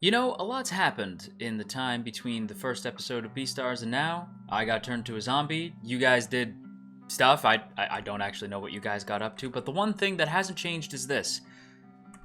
You know, a lot's happened in the time between the first episode of Beastars and now. I got turned to a zombie. You guys did stuff. I don't actually know what you guys got up to, but the one thing that hasn't changed is this.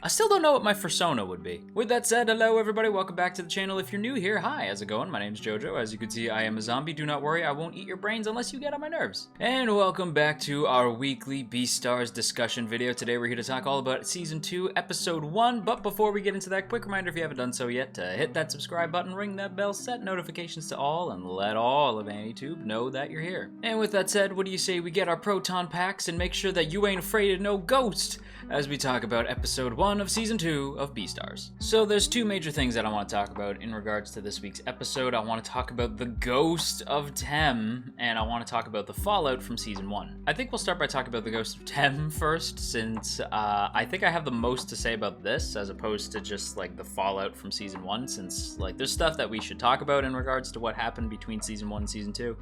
I still don't know what my persona would be. With that said, hello everybody, welcome back to the channel. If you're new here, hi, how's it going? My name's JoJo. As you can see, I am a zombie. Do not worry, I won't eat your brains unless you get on my nerves. And welcome back to our weekly Beastars discussion video. Today we're here to talk all about Season 2, Episode 1. But before we get into that, quick reminder if you haven't done so yet, to hit that subscribe button, ring that bell, set notifications to all, and let all of AnyTube know that you're here. And with that said, what do you say we get our proton packs and make sure that you ain't afraid of no ghost as we talk about Episode 1 of Season 2 of Beastars. So there's two major things that I want to talk about in regards to this week's episode. I want to talk about the ghost of Tem, and I want to talk about the fallout from Season 1. I think we'll start by talking about the ghost of Tem first, since I think I have the most to say about this, as opposed to just like the fallout from Season 1, since like there's stuff that we should talk about in regards to what happened between Season 1 and Season 2,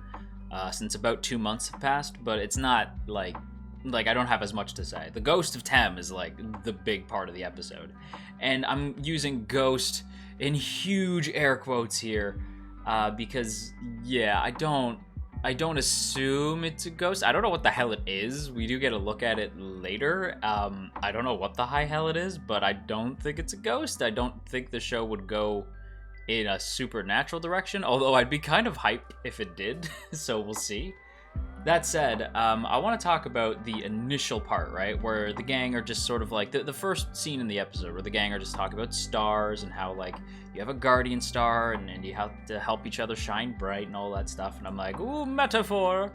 since about 2 months have passed, but it's not like I don't have as much to say. The ghost of Tem is like the big part of the episode. And I'm using ghost in huge air quotes here because yeah, I don't assume it's a ghost. I don't know what the hell it is. We do get a look at it later. I don't know what the high hell it is, but I don't think it's a ghost. I don't think the show would go in a supernatural direction, although I'd be kind of hype if it did, so we'll see. That said, I want to talk about the initial part, right, where the gang are just sort of like, the first scene in the episode where the gang are just talking about stars and how, like, you have a guardian star and you have to help each other shine bright and all that stuff, and I'm like, ooh, metaphor!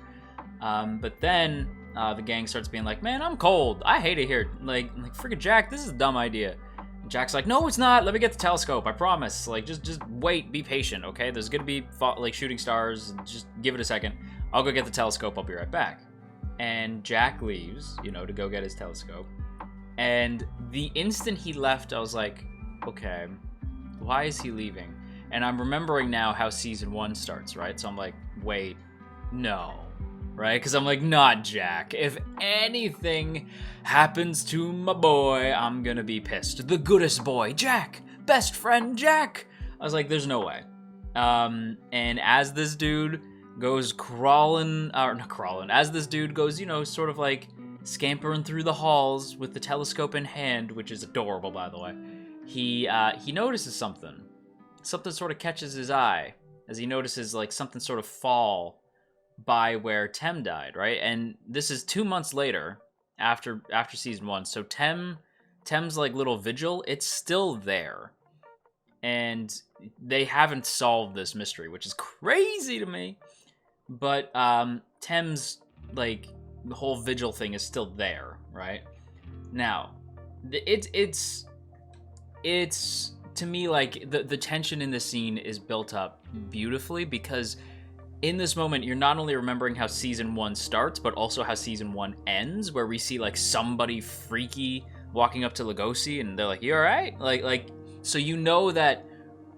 But then the gang starts being like, man, I'm cold, I hate it here, like freaking Jack, this is a dumb idea. And Jack's like, no, it's not, let me get the telescope, I promise, like, just wait, be patient, okay, there's gonna be, like, shooting stars, just give it a second. I'll go get the telescope, I'll be right back. And Jack leaves, you know, to go get his telescope. And the instant he left, I was like, okay, why is he leaving? And I'm remembering now how Season 1 starts, right? So I'm like, wait, no, right? Because I'm like, not Jack. If anything happens to my boy, I'm gonna be pissed. The goodest boy, Jack, best friend, Jack. I was like, there's no way. And as this dude goes as this dude goes, you know, sort of like scampering through the halls with the telescope in hand, which is adorable, by the way, he notices something sort of catches his eye as he notices like something sort of fall by where Tem died, right? And this is 2 months later after Season 1, so Tem's like little vigil, it's still there, and they haven't solved this mystery, which is crazy to me. But Tem's, like, the whole vigil thing is still there, right? Now, it's to me, like, the tension in this scene is built up beautifully, because in this moment, you're not only remembering how Season 1 starts, but also how Season 1 ends, where we see, like, somebody freaky walking up to Lugosi, and they're like, you alright? Like, so you know that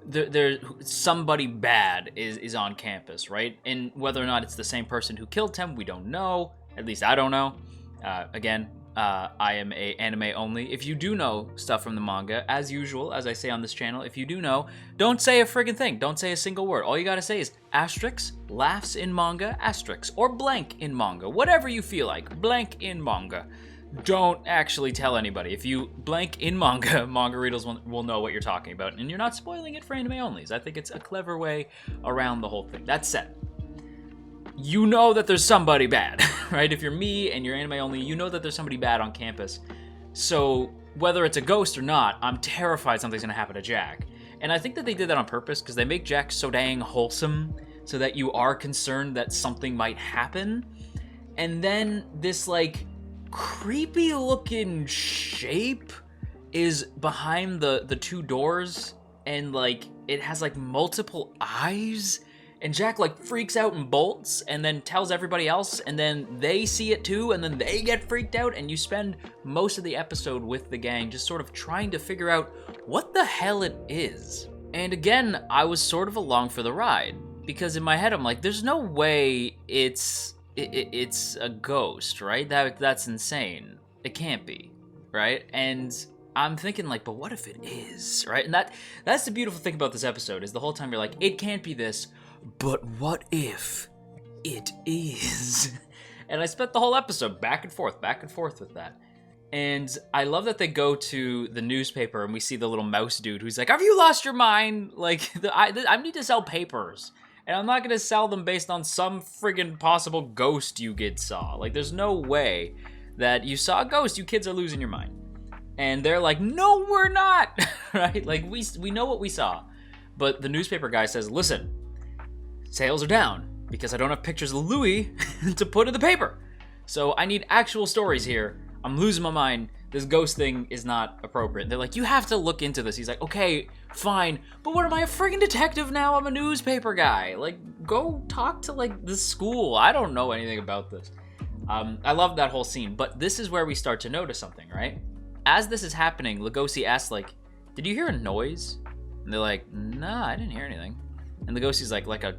there somebody bad is on campus, right? And whether or not it's the same person who killed Tem, we don't know. At least I don't know. Again, I am a anime only. If you do know stuff from the manga, as usual, as I say on this channel, if you do know, don't say a friggin' thing. Don't say a single word. All you gotta say is asterisk, laughs in manga, asterisk, or blank in manga. Whatever you feel like, blank in manga. Don't actually tell anybody. If you blank in manga readers will know what you're talking about, and you're not spoiling it for anime onlys. I think it's a clever way around the whole thing. That said, you know that there's somebody bad, right? If you're me and you're anime only, you know that there's somebody bad on campus. So whether it's a ghost or not, I'm terrified something's gonna happen to Jack. And I think that they did that on purpose, because they make Jack so dang wholesome so that you are concerned that something might happen. And then this, like, creepy looking shape is behind the two doors, and like it has like multiple eyes, and Jack like freaks out and bolts and then tells everybody else, and then they see it too, and then they get freaked out, and you spend most of the episode with the gang just sort of trying to figure out what the hell it is. And again, I was sort of along for the ride, because in my head I'm like, there's no way it's a ghost, right? That's insane. It can't be, right? And I'm thinking like, but what if it is, right? And that's the beautiful thing about this episode is the whole time you're like, it can't be this, but what if it is? And I spent the whole episode back and forth with that. And I love that they go to the newspaper and we see the little mouse dude who's like, have you lost your mind? Like, I need to sell papers. And I'm not going to sell them based on some friggin' possible ghost you kids saw. Like, there's no way that you saw a ghost. You kids are losing your mind. And they're like, no, we're not. Right? Like, we know what we saw. But the newspaper guy says, listen, sales are down because I don't have pictures of Louis to put in the paper. So I need actual stories here. I'm losing my mind. This ghost thing is not appropriate. They're like, you have to look into this. He's like, okay, fine. But what am I, a friggin' detective now? I'm a newspaper guy. Like, go talk to, like, the school. I don't know anything about this. I love that whole scene. But this is where we start to notice something, right? As this is happening, Lugosi asks, like, did you hear a noise? And they're like, nah, I didn't hear anything. And Lugosi's like a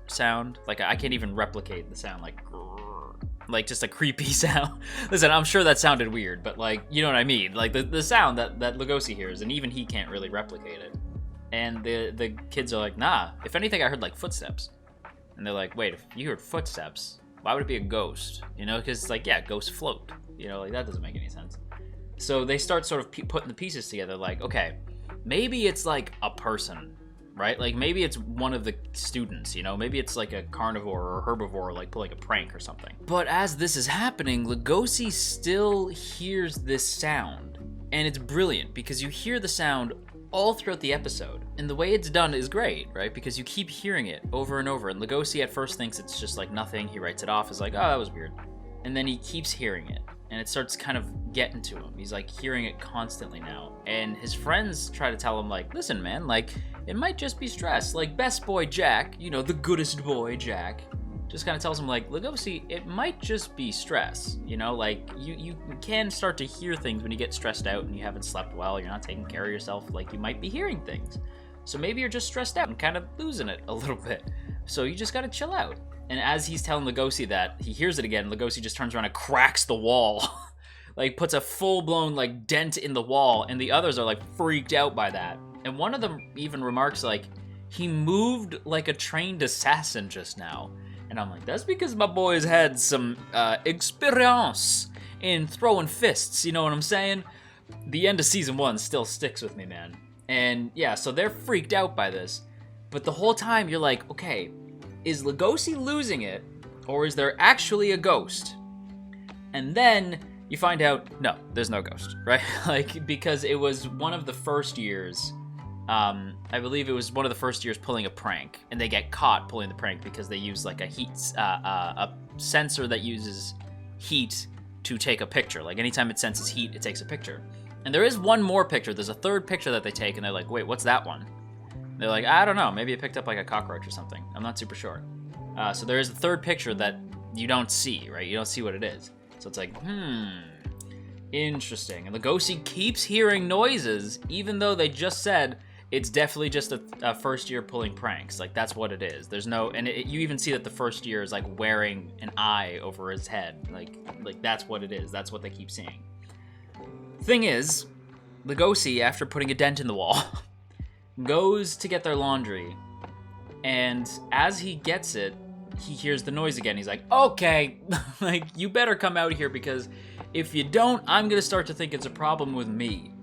sound. Like, I can't even replicate the sound, like just a creepy sound. Listen, I'm sure that sounded weird, but like, you know what I mean? Like the sound that Lugosi hears, and even he can't really replicate it. And the kids are like, nah, if anything, I heard like footsteps. And they're like, wait, if you heard footsteps, why would it be a ghost? You know, because like, yeah, ghosts float. You know, like that doesn't make any sense. So they start sort of putting the pieces together, like, okay, maybe it's like a person, right? Like maybe it's one of the students, you know, maybe it's like a carnivore or herbivore, like pulling a prank or something. But as this is happening, Lugosi still hears this sound, and it's brilliant because you hear the sound all throughout the episode, and the way it's done is great, right? Because you keep hearing it over and over, and Lugosi at first thinks it's just like nothing. He writes it off as like, oh, that was weird, and then he keeps hearing it, and it starts kind of getting to him. He's like hearing it constantly now, and his friends try to tell him like, listen, man, like it might just be stress. Like best boy Jack, you know, the goodest boy Jack, just kind of tells him like, Lugosi, it might just be stress. You know, like you can start to hear things when you get stressed out and you haven't slept well, you're not taking care of yourself, like you might be hearing things. So maybe you're just stressed out and kind of losing it a little bit. So you just gotta chill out. And as he's telling Lugosi that, he hears it again, Lugosi just turns around and cracks the wall. Like puts a full-blown like dent in the wall, and the others are like freaked out by that. And one of them even remarks like, he moved like a trained assassin just now. And I'm like, that's because my boy's had some experience in throwing fists, you know what I'm saying? The end of season 1 still sticks with me, man. And yeah, so they're freaked out by this. But the whole time you're like, okay, is Lugosi losing it, or is there actually a ghost? And then you find out, no, there's no ghost, right? Like, because it was one of the first years, I believe it was one of the first years pulling a prank, and they get caught pulling the prank because they use like a sensor that uses heat to take a picture. Like anytime it senses heat, it takes a picture. And there is one more picture. There's a third picture that they take, and they're like, wait, what's that one? They're like, I don't know, maybe it picked up like a cockroach or something. I'm not super sure. So there is a third picture that you don't see, right? You don't see what it is. So it's like, interesting. And Lugosi keeps hearing noises, even though they just said it's definitely just a first year pulling pranks. Like, that's what it is. There's no, and you even see that the first year is like wearing an eye over his head. Like that's what it is. That's what they keep seeing. Thing is, Lugosi, after putting a dent in the wall, goes to get their laundry, and as he gets it, he hears the noise again. He's like, okay, like, you better come out here, because if you don't, I'm gonna start to think it's a problem with me.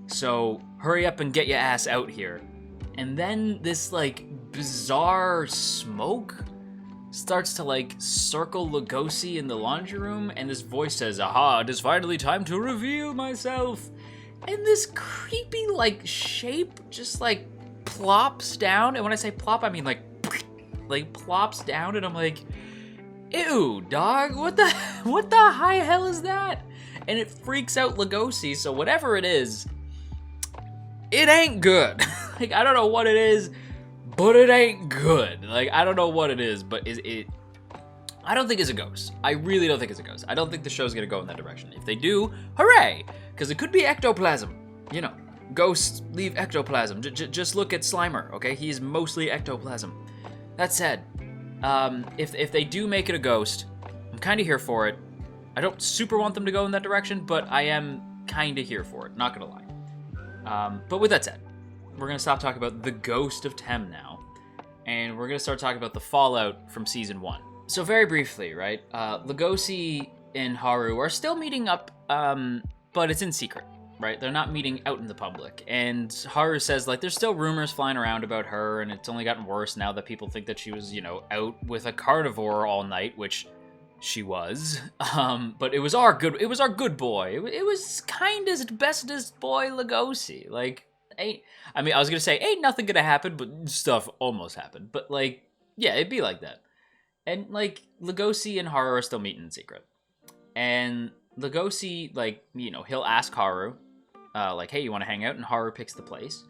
So hurry up and get your ass out here. And then this like bizarre smoke starts to like circle Lugosi in the laundry room, and this voice says, aha, it is finally time to reveal myself. And this creepy like shape just like plops down, and when I say plop, I mean like plops down, and I'm like, ew, dog, what the high hell is that? And it freaks out Lugosi, so whatever it is, it ain't good. Like, I don't know what it is, but it ain't good. Like, I don't know what it is, but I don't think it's a ghost. I really don't think it's a ghost. I don't think the show's gonna go in that direction. If they do, hooray! Because it could be ectoplasm. You know, ghosts leave ectoplasm. Just look at Slimer, okay? He's mostly ectoplasm. That said, if they do make it a ghost, I'm kind of here for it. I don't super want them to go in that direction, but I am kind of here for it, not gonna lie. But with that said, we're gonna stop talking about the ghost of Tem now, and we're gonna start talking about the fallout from season 1. So very briefly, right? Lugosi and Haru are still meeting up, but it's in secret, right? They're not meeting out in the public. And Haru says, like, there's still rumors flying around about her, and it's only gotten worse now that people think that she was, you know, out with a carnivore all night, which she was. But it was our good boy. It was kindest, bestest boy Lugosi. Like, I was gonna say, ain't nothing gonna happen, but stuff almost happened. But, like, yeah, it'd be like that. And, like, Lugosi and Haru are still meeting in secret. And Lugosi, like, you know, he'll ask Haru, like, hey, you want to hang out? And Haru picks the place.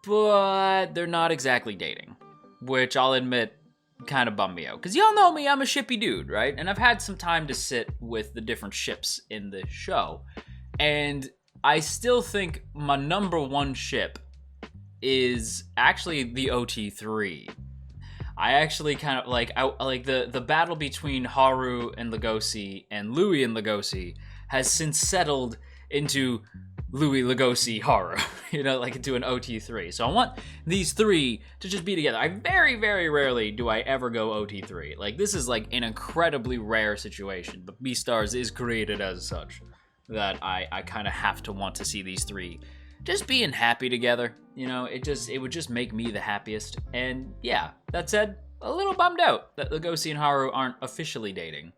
But they're not exactly dating, which I'll admit kind of bummed me out. Because y'all know me, I'm a shippy dude, right? And I've had some time to sit with the different ships in the show. And I still think my number one ship is actually the OT3. I actually kind of like the battle between Haru and Lugosi and Louis and Lugosi has since settled into Louis, Lugosi, Haru, you know, like into an OT3. So I want these three to just be together. I very, very rarely do I ever go OT3. Like, this is like an incredibly rare situation, but Beastars is created as such that I kind of have to want to see these three just being happy together. You know, it would just make me the happiest. And yeah, that said, a little bummed out that Lugosi and Haru aren't officially dating.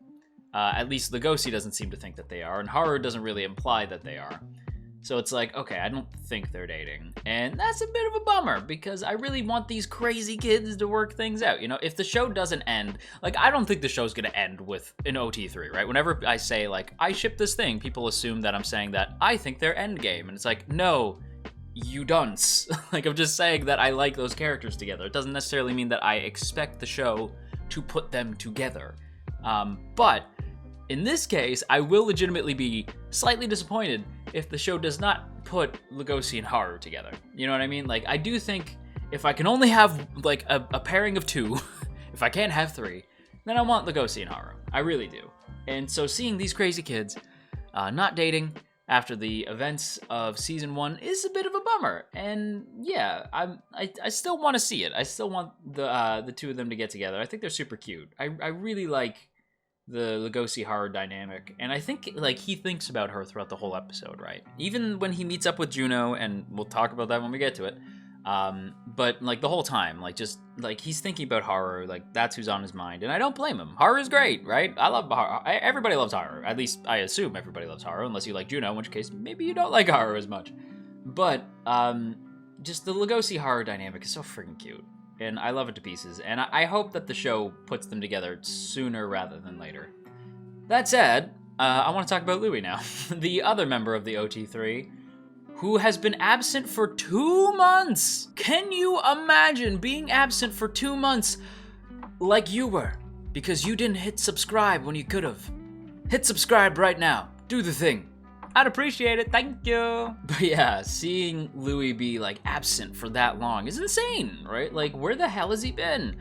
At least Lugosi doesn't seem to think that they are, and Haru doesn't really imply that they are. So it's like, okay, I don't think they're dating. And that's a bit of a bummer, because I really want these crazy kids to work things out. You know, if the show doesn't end, like, I don't think the show's gonna end with an OT3, right? Whenever I say, like, I ship this thing, people assume that I'm saying that I think they're endgame. And it's like, no, you dunce. Like, I'm just saying that I like those characters together. It doesn't necessarily mean that I expect the show to put them together. But in this case, I will legitimately be slightly disappointed if the show does not put Lugosi and Haru together. You know what I mean? Like, I do think if I can only have, like, a pairing of two, if I can't have three, then I want Lugosi and Haru. I really do. And so seeing these crazy kids not dating after the events of season 1 is a bit of a bummer. And yeah, I still want to see it. I still want the two of them to get together. I think they're super cute. I really like the Lugosi-Haru dynamic, and I think, like, he thinks about her throughout the whole episode, right? Even when he meets up with Juno, and we'll talk about that when we get to it, but, like, the whole time, like, just, like, he's thinking about Haru, like, that's who's on his mind, and I don't blame him. Haru's great, right? I love Haru. Everybody loves Haru. At least, I assume everybody loves Haru, unless you like Juno, in which case, maybe you don't like Haru as much. But, just the Lugosi-Haru dynamic is so freaking cute. And I love it to pieces, and I hope that the show puts them together sooner rather than later. That said, I want to talk about Louis now, the other member of the OT3, who has been absent for 2 months! Can you imagine being absent for 2 months like you were? Because you didn't hit subscribe when you could have. Hit subscribe right now. Do the thing. I'd appreciate it, thank you. But yeah, seeing Louis be, like, absent for that long is insane, right? Like, where the hell has he been?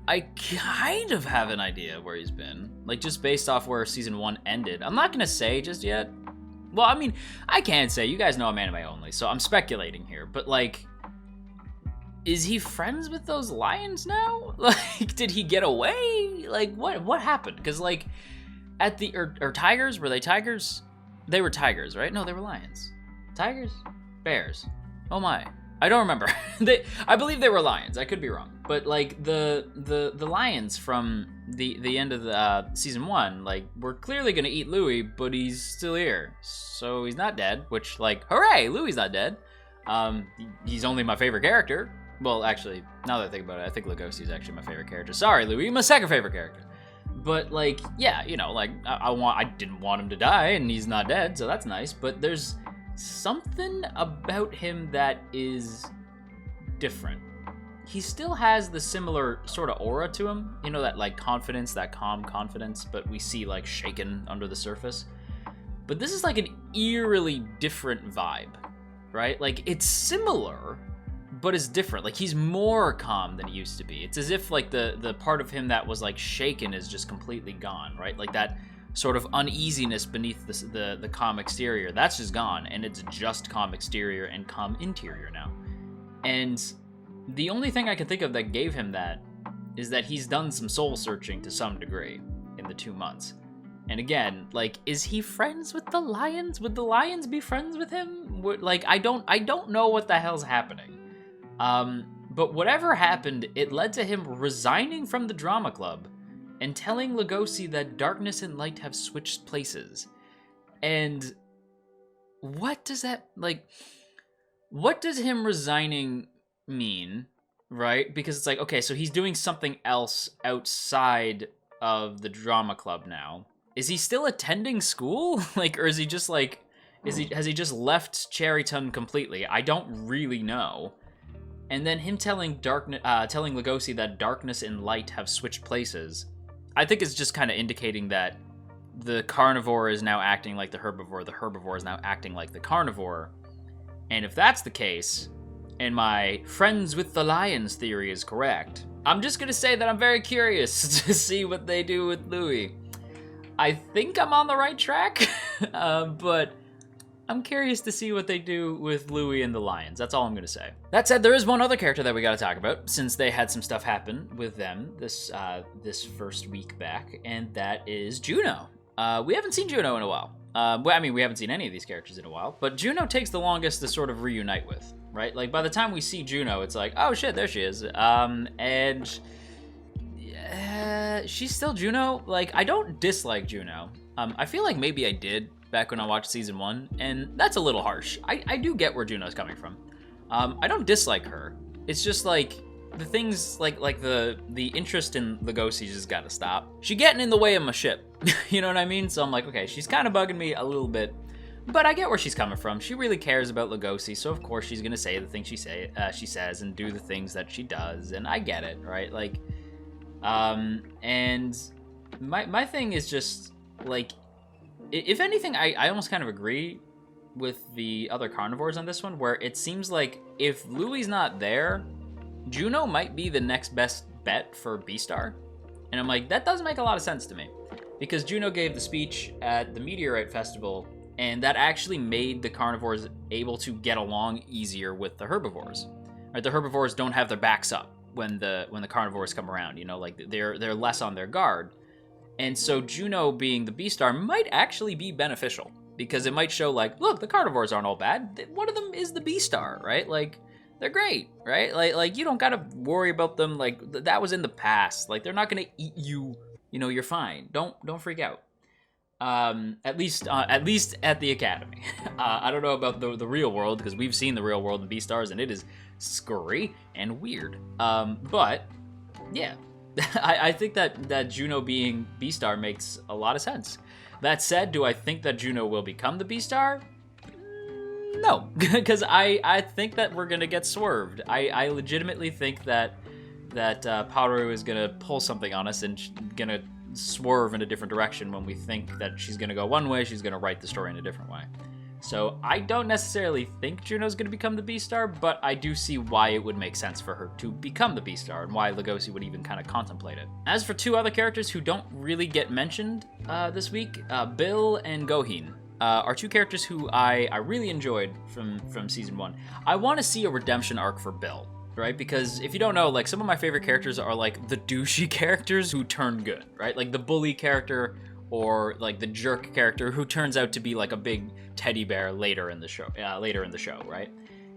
I kind of have an idea where he's been, like, just based off where season 1 ended. I'm not gonna say just yet. Well, I mean, I can't say. You guys know I'm anime only, so I'm speculating here. But, like, is he friends with those lions now? Like, did he get away? Like, what happened? Because, like, at the, or tigers? Were they tigers? They were tigers, right? No, they were lions. Tigers? Bears. Oh my. I don't remember. I believe they were lions. I could be wrong. But, like, the lions from the end of the season 1, like, we're clearly gonna eat Louis, but he's still here. So he's not dead, which, like, hooray! Louis not dead. He's only my favorite character. Well, actually, now that I think about it, I think Lugosi is actually my favorite character. Sorry, Louis, my second favorite character. But, like, yeah, you know, like, I didn't want him to die, and he's not dead, so that's nice. But there's something about him that is different. He still has the similar sort of aura to him, you know, that, like, confidence, that calm confidence, but we see, like, shaken under the surface. But this is, like, an eerily different vibe, right? Like, it's similar, but it's different. Like, he's more calm than he used to be. It's as if, like, the part of him that was, like, shaken is just completely gone, right? Like, that sort of uneasiness beneath the calm exterior. That's just gone, and it's just calm exterior and calm interior now. And the only thing I can think of that gave him that is that he's done some soul searching to some degree in the 2 months. And again, like, is he friends with the Lions? Would the Lions be friends with him? Like, I don't know what the hell's happening. But whatever happened, it led to him resigning from the drama club and telling Lugosi that darkness and light have switched places. And what does that, like, what does him resigning mean, right? Because it's like, okay, so he's doing something else outside of the drama club now. Is he still attending school? Like, or is he just like, has he just left Cherryton completely? I don't really know. And then him telling Lugosi that darkness and light have switched places, I think it's just kind of indicating that the carnivore is now acting like the herbivore is now acting like the carnivore. And if that's the case, and my friends with the lions theory is correct, I'm just gonna say that I'm very curious to see what they do with Louis. I think I'm on the right track, but I'm curious to see what they do with Louis and the Lions. That's all I'm gonna say. That said, there is one other character that we gotta talk about, since they had some stuff happen with them this first week back, and that is Juno. We haven't seen Juno in a while. Well, I mean, we haven't seen any of these characters in a while, but Juno takes the longest to sort of reunite with, right? Like, by the time we see Juno, it's like, oh shit, there she is. And she's still Juno. Like, I don't dislike Juno. I feel like maybe I did back when I watched season 1, and that's a little harsh. I do get where Juno's coming from. I don't dislike her. It's just like the things like the interest in Lugosi just gotta stop. She getting in the way of my ship. You know what I mean? So I'm like, okay, she's kind of bugging me a little bit, but I get where she's coming from. She really cares about Lugosi, so of course she's gonna say the things she says and do the things that she does, and I get it, right? Like, and my thing is just like, if anything, I almost kind of agree with the other carnivores on this one, where it seems like if Louis not there, Juno might be the next best bet for Beastar. And I'm like, that does make a lot of sense to me, because Juno gave the speech at the Meteorite Festival, and that actually made the carnivores able to get along easier with the herbivores. Right? The herbivores don't have their backs up when the carnivores come around, you know, like they're less on their guard. And so Juno being the Beastar might actually be beneficial, because it might show like, look, the carnivores aren't all bad. One of them is the Beastar, right? Like, they're great, right? Like you don't gotta worry about them. Like, that was in the past. Like, they're not gonna eat you. You know, you're fine. Don't freak out. At least at the academy. I don't know about the real world, because we've seen the real world in Beastars, and it is scary and weird. But yeah. I think that Juno being Beastar makes a lot of sense. That said, do I think that Juno will become the Beastar? No, because I think that we're gonna get swerved. I legitimately think that Paru is gonna pull something on us and gonna swerve in a different direction when we think that she's gonna go one way. She's gonna write the story in a different way. So I don't necessarily think Juno's going to become the Beastar, but I do see why it would make sense for her to become the Beastar, and why Lugosi would even kind of contemplate it. As for two other characters who don't really get mentioned this week, Bill and Goheen are two characters who I really enjoyed from season 1. I want to see a redemption arc for Bill, right? Because if you don't know, like, some of my favorite characters are like the douchey characters who turn good, right? Like the bully character, or like the jerk character who turns out to be like a big teddy bear later in the show, right?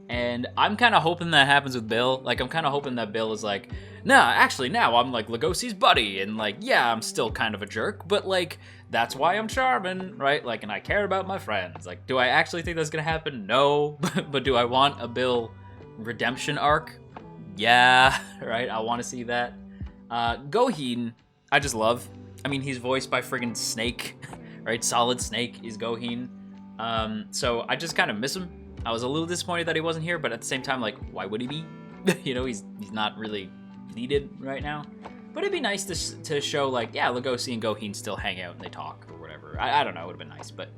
And I'm kind of hoping that happens with Bill. Like, I'm kind of hoping that Bill is like, nah, actually now I'm like Lugosi's buddy, and like, yeah, I'm still kind of a jerk, but like, that's why I'm charming, right? Like, and I care about my friends. Like, do I actually think that's gonna happen? No. But do I want a Bill redemption arc? Yeah, right? I want to see that. Goheen, I just love. I mean, he's voiced by friggin' Snake, right? Solid Snake is Goheen. So I just kind of miss him. I was a little disappointed that he wasn't here, but at the same time, like, why would he be? You know, he's not really needed right now. But it'd be nice to show, like, yeah, Lugosi and Goheen still hang out and they talk or whatever. I don't know, it would have been nice. But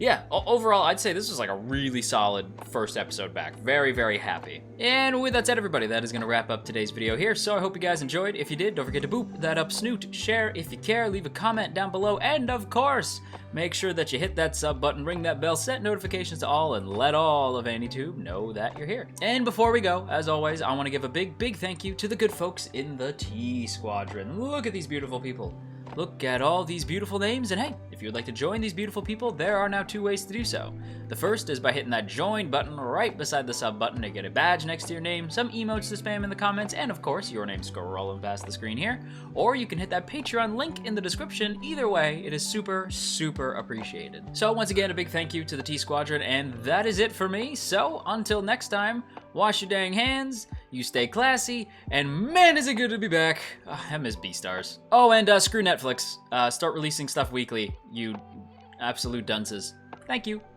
yeah, overall, I'd say this was like a really solid first episode back. Very, very happy. And with that said, everybody, that is going to wrap up today's video here. So I hope you guys enjoyed. If you did, don't forget to boop that up snoot, share if you care, leave a comment down below, and of course, make sure that you hit that sub button, ring that bell, set notifications to all, and let all of AnyTube know that you're here. And before we go, as always, I want to give a big, big thank you to the good folks in the T Squadron. Look at these beautiful people. Look at all these beautiful names, and hey, if you would like to join these beautiful people, there are now 2 ways to do so. The first is by hitting that join button right beside the sub button to get a badge next to your name, some emotes to spam in the comments, and of course, your name scrolling past the screen here. Or you can hit that Patreon link in the description. Either way, it is super, super appreciated. So once again, a big thank you to the T Squadron, and that is it for me. So until next time, wash your dang hands, you stay classy, and man is it good to be back. I miss Beastars. Oh, and screw Netflix. Start releasing stuff weekly, you absolute dunces. Thank you.